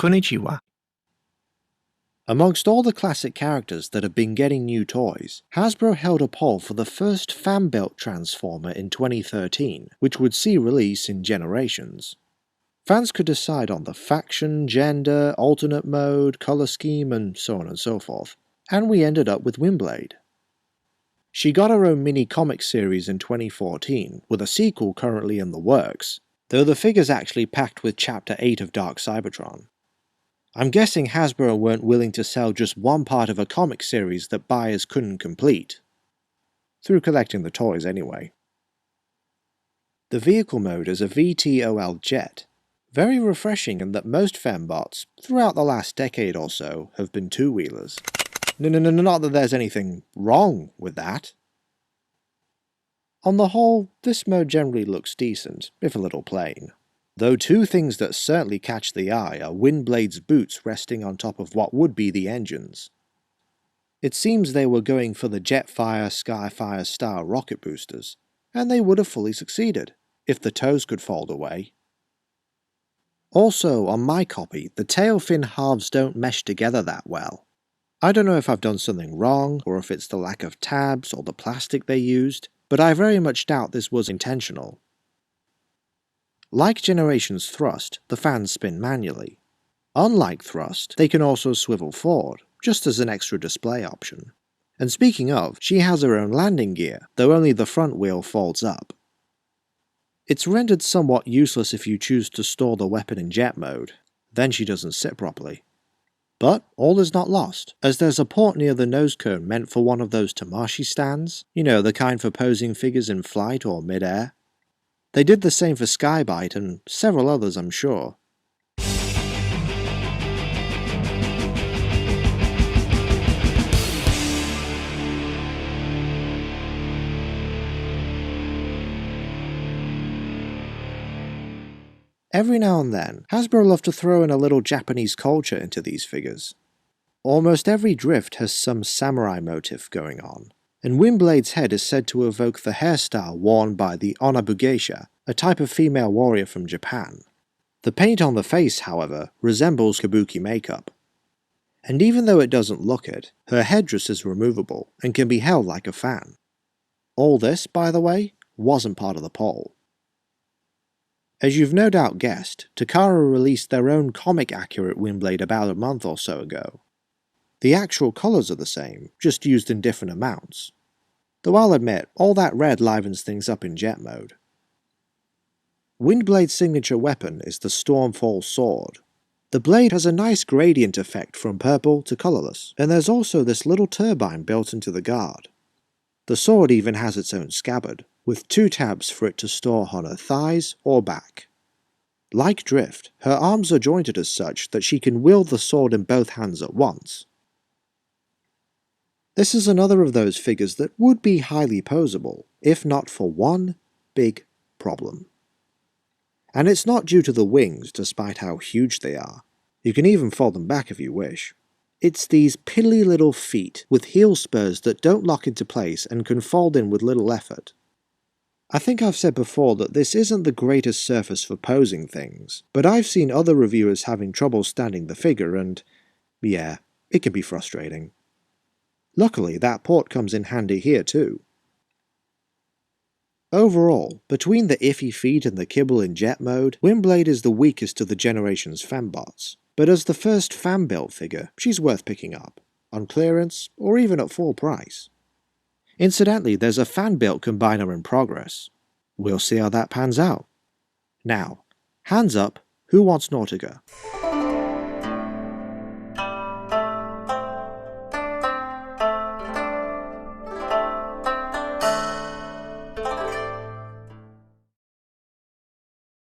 Konnichiwa. Amongst all the classic characters that have been getting new toys, Hasbro held a poll for the first fan-built Transformer in 2013, which would see release in Generations. Fans could decide on the faction, gender, alternate mode, colour scheme, and so on and so forth, and we ended up with Windblade. She got her own mini-comic series in 2014, with a sequel currently in the works, though the figure's actually packed with Chapter 8 of Dark Cybertron. I'm guessing Hasbro weren't willing to sell just one part of a comic series that buyers couldn't complete. Through collecting the toys anyway. The vehicle mode is a VTOL jet. Very refreshing in that most fembots, throughout the last decade or so, have been two-wheelers. Not that there's anything wrong with that. On the whole, this mode generally looks decent, if a little plain. Though two things that certainly catch the eye are Windblade's boots resting on top of what would be the engines. It seems they were going for the Jetfire, Skyfire style rocket boosters, and they would have fully succeeded, if the toes could fold away. Also, on my copy, the tail fin halves don't mesh together that well. I don't know if I've done something wrong, or if it's the lack of tabs or the plastic they used, but I very much doubt this was intentional. Like Generations Thrust, the fans spin manually. Unlike Thrust, they can also swivel forward, just as an extra display option. And speaking of, she has her own landing gear, though only the front wheel folds up. It's rendered somewhat useless if you choose to store the weapon in jet mode, then she doesn't sit properly. But all is not lost, as there's a port near the nose cone meant for one of those Tamashi stands, you know, the kind for posing figures in flight or mid-air. They did the same for Skybite and several others, I'm sure. Every now and then, Hasbro love to throw in a little Japanese culture into these figures. Almost every drift has some samurai motif going on, and Windblade's head is said to evoke the hairstyle worn by the Onabugeisha, a type of female warrior from Japan. The paint on the face, however, resembles kabuki makeup. And even though it doesn't look it, her headdress is removable and can be held like a fan. All this, by the way, wasn't part of the poll. As you've no doubt guessed, Takara released their own comic-accurate Windblade about a month or so ago. The actual colours are the same, just used in different amounts. Though I'll admit, all that red livens things up in jet mode. Windblade's signature weapon is the Stormfall Sword. The blade has a nice gradient effect from purple to colourless, and there's also this little turbine built into the guard. The sword even has its own scabbard, with 2 tabs for it to store on her thighs or back. Like Drift, her arms are jointed as such that she can wield the sword in both hands at once. This is another of those figures that would be highly posable, if not for one big problem. And it's not due to the wings, despite how huge they are. You can even fold them back if you wish. It's these piddly little feet with heel spurs that don't lock into place and can fold in with little effort. I think I've said before that this isn't the greatest surface for posing things, but I've seen other reviewers having trouble standing the figure and, yeah, it can be frustrating. Luckily, that port comes in handy here too. Overall, between the iffy feet and the kibble in jet mode, Windblade is the weakest of the Generations fembots, but as the first fan-built figure, she's worth picking up, on clearance or even at full price. Incidentally, there's a fan-built combiner in progress. We'll see how that pans out. Now, hands up, who wants Nautica?